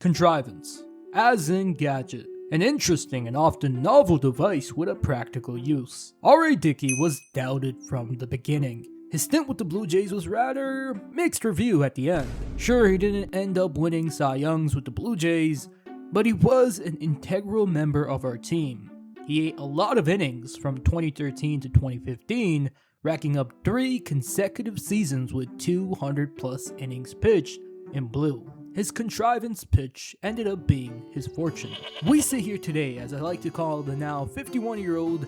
Contrivance, as in gadget, an interesting and often novel device with a practical use. R.A Dickey was doubted from the beginning. His stint with the Blue Jays was rather mixed review at the end. Sure, he didn't end up winning Cy Youngs with the Blue Jays, but he was an integral member of our team. He ate a lot of innings from 2013 to 2015, racking up 3 consecutive seasons with 200 plus innings pitched in blue. His contrivance pitch ended up being his fortune. We sit here today, as I like to call the now 51-year-old,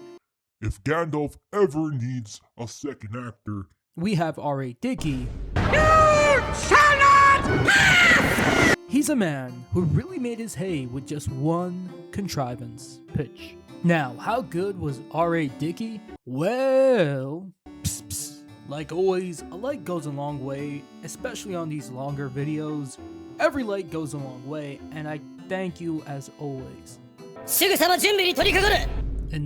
if Gandalf ever needs a second actor, we have R.A Dickey. You shall not pass! He's a man who really made his hay with just one contrivance pitch. Now, how good was R.A Dickey? Well, like always, a like goes a long way, especially on these longer videos. Every like goes a long way, and I thank you as always. In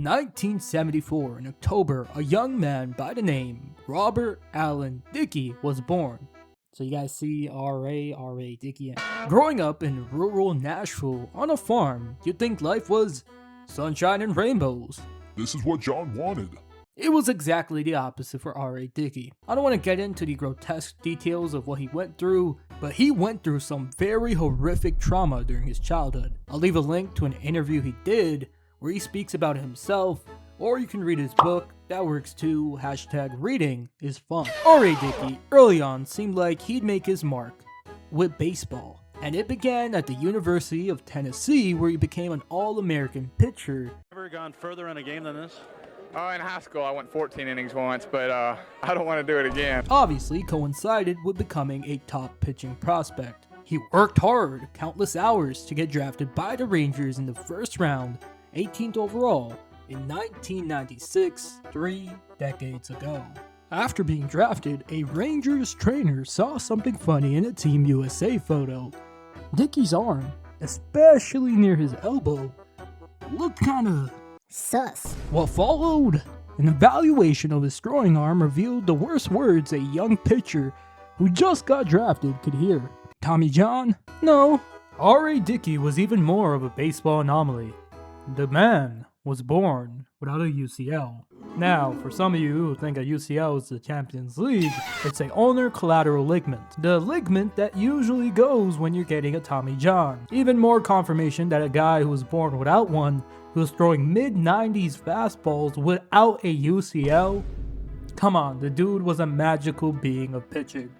1974, in October, a young man by the name Robert Allen Dickey was born. So you guys see R.A Dickey. Growing up in rural Nashville on a farm, you'd think life was sunshine and rainbows. This is what John wanted. It was exactly the opposite for R.A Dickey. I don't want to get into the grotesque details of what he went through, but he went through some very horrific trauma during his childhood. I'll leave a link to an interview he did where he speaks about himself, or you can read his book. That works too. #reading is fun. R.A Dickey early on seemed like he'd make his mark with baseball, and it began at the University of Tennessee, where he became an All-American pitcher. Ever gone further in a game than this? Oh, in high school I went 14 innings once, but I don't want to do it again. Obviously coincided with becoming a top pitching prospect. He worked hard, countless hours, to get drafted by the Rangers in the first round, 18th overall, in 1996, 3 decades ago. After being drafted, a Rangers trainer saw something funny in a Team USA photo. Dickey's arm, especially near his elbow, looked kinda sus. What followed? An evaluation of his throwing arm revealed the worst words a young pitcher who just got drafted could hear. Tommy John? No. R.A Dickey was even more of a baseball anomaly. The man was born without a UCL. Now, for some of you who think a UCL is the Champions League, it's a ulnar collateral ligament, the ligament that usually goes when you're getting a Tommy John. Even more confirmation that a guy who was born without one, who was throwing mid-90s fastballs without a UCL? Come on, the dude was a magical being of pitching.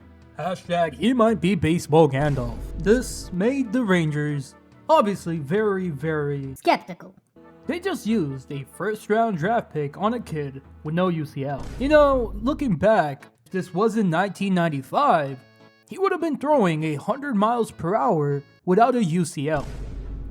He might be baseball Gandalf. This made the Rangers obviously very skeptical. They just used a first-round draft pick on a kid with no UCL. You know, looking back, if this was in 1995, he would have been throwing 100 miles per hour without a UCL.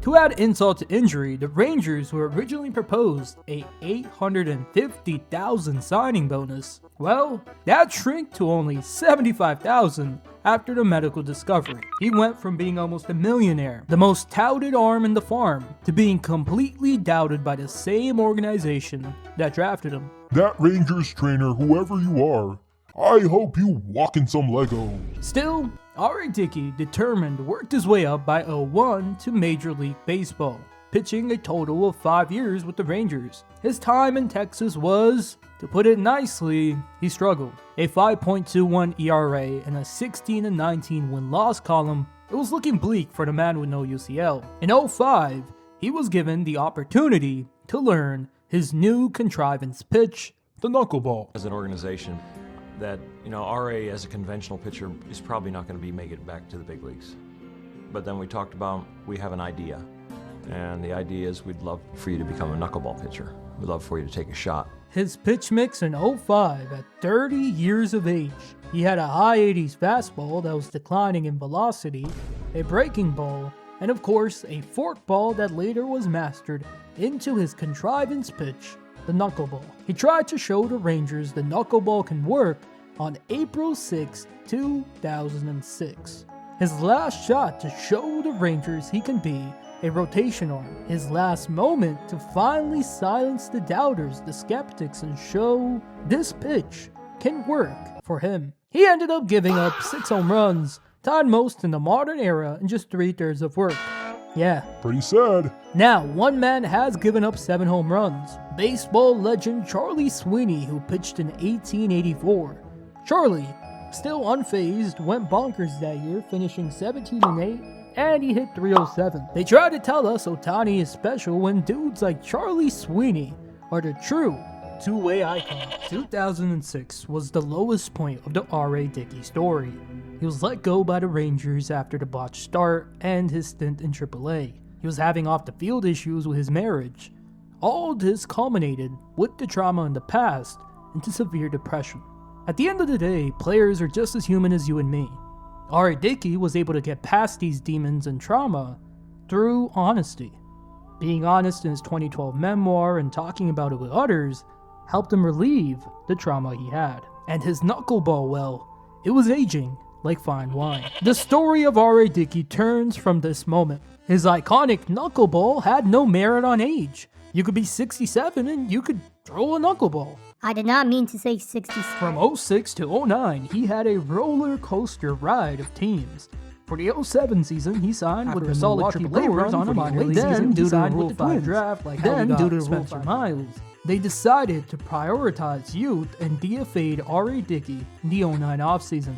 To add insult to injury, the Rangers, who originally proposed a $850,000 signing bonus, well, that shrank to only $75,000 after the medical discovery. He went from being almost a millionaire, the most touted arm in the farm, to being completely doubted by the same organization that drafted him. That Rangers trainer, whoever you are, I hope you walk in some Legos. Still, R.A Dickey, determined, worked his way up by 2001 to Major League Baseball, pitching a total of 5 years with the Rangers. His time in Texas was, to put it nicely, he struggled. A 5.21 ERA and a 16-19 win-loss column, it was looking bleak for the man with no UCL. In 2005, he was given the opportunity to learn his new contrivance pitch, the knuckleball. As an organization, that, R.A. as a conventional pitcher is probably not going to make it back to the big leagues. But then we talked about, we have an idea. And the idea is we'd love for you to become a knuckleball pitcher. We'd love for you to take a shot. His pitch mix in 2005, at 30 years of age, he had a high 80s fastball that was declining in velocity, a breaking ball, and of course a forkball that later was mastered into his contrivance pitch, the knuckleball. He tried to show the Rangers the knuckleball can work on April 6, 2006. His last shot to show the Rangers he can be a rotation arm. His last moment to finally silence the doubters, the skeptics, and show this pitch can work for him. He ended up giving up 6 home runs tied most in the modern era in just 3/3 of work. Yeah. Pretty sad. Now, one man has given up 7 home runs. Baseball legend Charlie Sweeney, who pitched in 1884. Charlie, still unfazed, went bonkers that year, finishing 17-8, and he hit 307. They try to tell us Ohtani is special when dudes like Charlie Sweeney are the true two-way icon. 2006 was the lowest point of the R.A Dickey story. He was let go by the Rangers after the botched start and his stint in AAA. He was having off-the-field issues with his marriage. All this culminated with the trauma in the past into severe depression. At the end of the day, players are just as human as you and me. R.A Dickey was able to get past these demons and trauma through honesty. Being honest in his 2012 memoir and talking about it with others helped him relieve the trauma he had. And his knuckleball, well, it was aging like fine wine. The story of R.A Dickey turns from this moment. His iconic knuckleball had no merit on age. You could be 67 and you could throw a knuckleball. I did not mean to say 60. From 06 to 09, he had a roller coaster ride of teams. For the 07 season, he signed with the solid AAA Brewers on a minor league season. Due to the Rule 5 draft, due to Spencer Miles, they decided to prioritize youth and DFA'd R.A Dickey in the 09 offseason.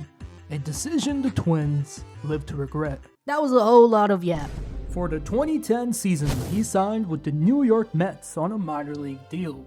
A decision the Twins live to regret. That was a whole lot of yap. For the 2010 season, he signed with the New York Mets on a minor league deal.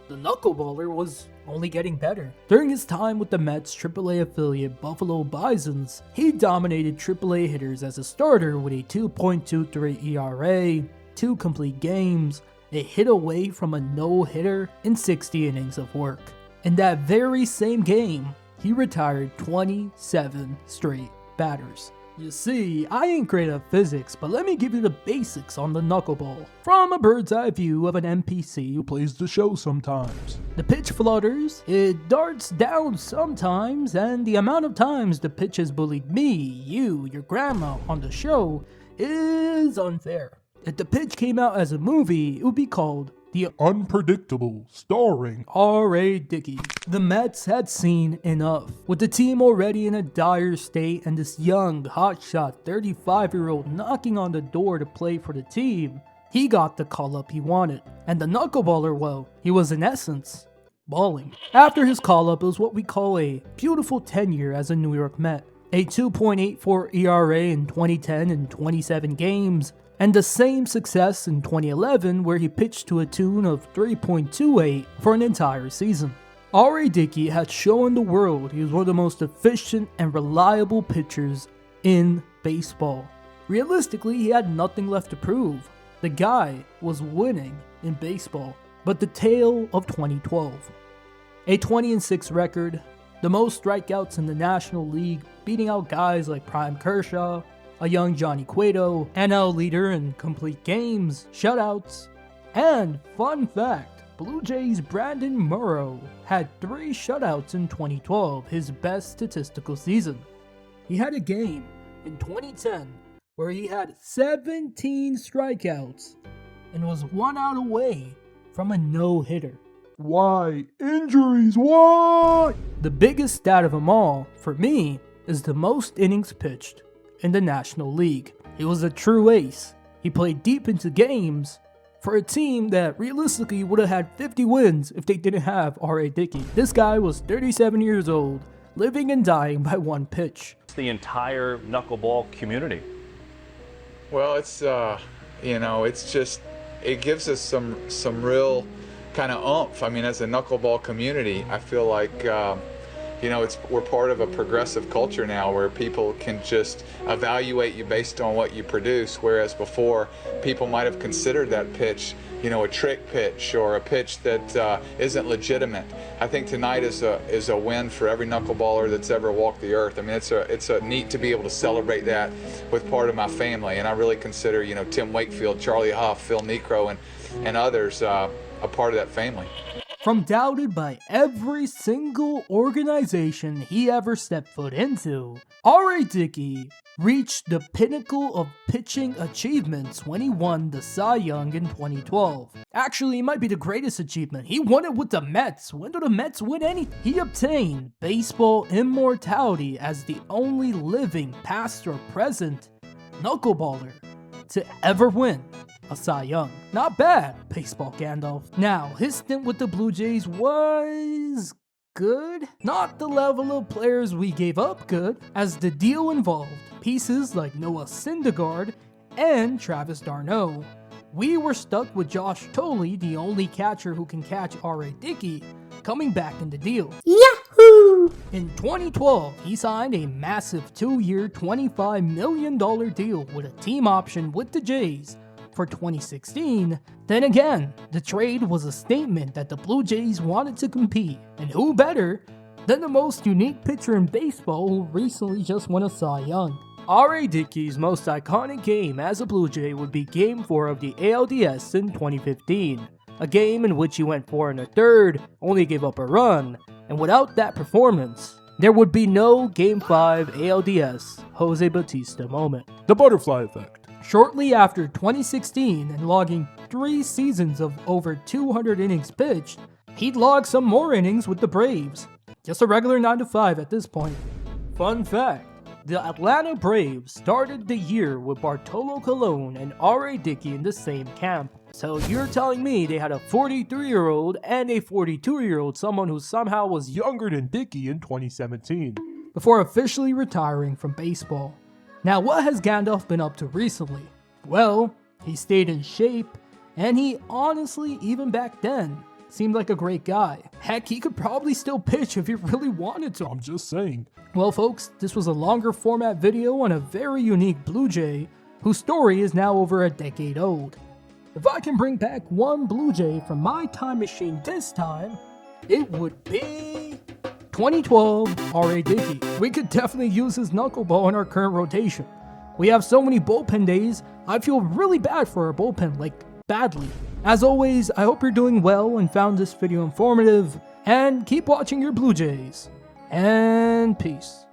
The knuckleballer was only getting better. During his time with the Mets' AAA affiliate Buffalo Bisons, he dominated AAA hitters as a starter with a 2.23 ERA, 2 complete games, a hit away from a no-hitter, in 60 innings of work. In that very same game, he retired 27 straight batters. You see, I ain't great at physics, but let me give you the basics on the knuckleball. From a bird's eye view of an NPC who Plays the show sometimes. the pitch flutters, it darts down sometimes, and the amount of times the pitch has bullied me, you, your grandma on the show is unfair. If the pitch came out as a movie, it would be called The Unpredictable, starring R.A Dickey. The Mets had seen enough. With the team already in a dire state and this young, hotshot 35-year-old knocking on the door to play for the team, he got the call-up he wanted. And the knuckleballer, well, he was in essence balling. After his call-up, it was what we call a beautiful tenure as a New York Met. A 2.84 ERA in 2010 in 27 games, and the same success in 2011 where he pitched to a tune of 3.28 for an entire season. R.A Dickey had shown the world he was one of the most efficient and reliable pitchers in baseball. Realistically, he had nothing left to prove. The guy was winning in baseball. But the tale of 2012. A 20-6 record, the most strikeouts in the National League, beating out guys like Prime Kershaw, a young Johnny Cueto, NL leader in complete games, shutouts, and fun fact, Blue Jays' Brandon Morrow had 3 shutouts in 2012, his best statistical season. He had a game in 2010 where he had 17 strikeouts and was 1 out away from a no-hitter. Why? Injuries, why? The biggest stat of them all, for me, is the most innings pitched in the National League. He was a true ace. He played deep into games for a team that realistically would have had 50 wins if they didn't have R.A Dickey. This guy was 37 years old, living and dying by 1 pitch. The entire knuckleball community. Well, it's it's just, it gives us some real kind of oomph. I mean, as a knuckleball community, I feel like we're part of a progressive culture now where people can just evaluate you based on what you produce, whereas before people might have considered that pitch, a trick pitch or a pitch that isn't legitimate. I think tonight is a win for every knuckleballer that's ever walked the earth. I mean, it's a neat to be able to celebrate that with part of my family, and I really consider Tim Wakefield, Charlie Huff, Phil Necro, and others a part of that family. From doubted by every single organization he ever stepped foot into, R.A. Dickey reached the pinnacle of pitching achievements when he won the Cy Young in 2012. Actually, it might be the greatest achievement. He won it with the Mets. When do the Mets win anything? He obtained baseball immortality as the only living, past or present, knuckleballer to ever win a Cy Young. Not bad, baseball Gandalf. Now, his stint with the Blue Jays was good. Not the level of players we gave up good, as the deal involved pieces like Noah Syndergaard and Travis d'Arnaud. We were stuck with Josh Tolley, the only catcher who can catch R.A. Dickey, coming back in the deal. Yahoo! In 2012, he signed a massive 2-year, $25 million deal with a team option with the Jays for 2016. Then again, the trade was a statement that the Blue Jays wanted to compete, and who better than the most unique pitcher in baseball who recently just won a Cy Young. R.A. Dickey's most iconic game as a Blue Jay would be Game 4 of the ALDS in 2015, a game in which he went 4 1/3, only gave up a run, and without that performance, there would be no Game 5 ALDS Jose Bautista moment. The butterfly effect. Shortly after 2016 and logging 3 seasons of over 200 innings pitched, he'd log some more innings with the Braves. Just a regular 9-to-5 at this point. Fun fact, the Atlanta Braves started the year with Bartolo Colon and R.A. Dickey in the same camp. So you're telling me they had a 43-year-old and a 42-year-old, someone who somehow was Younger than Dickey in 2017. before officially retiring from baseball. Now, what has Gandalf been up to recently? Well, he stayed in shape, and he honestly, even back then, seemed like a great guy. Heck, he could probably still pitch if he really wanted to. I'm just saying. Well, folks, this was a longer format video on a very unique Blue Jay whose story is now over a decade old. If I can bring back one Blue Jay from my time machine this time, it would be 2012 R.A. Dickey. We could definitely use his knuckleball in our current rotation. We have so many bullpen days, I feel really bad for our bullpen, like badly. As always, I hope you're doing well and found this video informative, and keep watching your Blue Jays. And peace.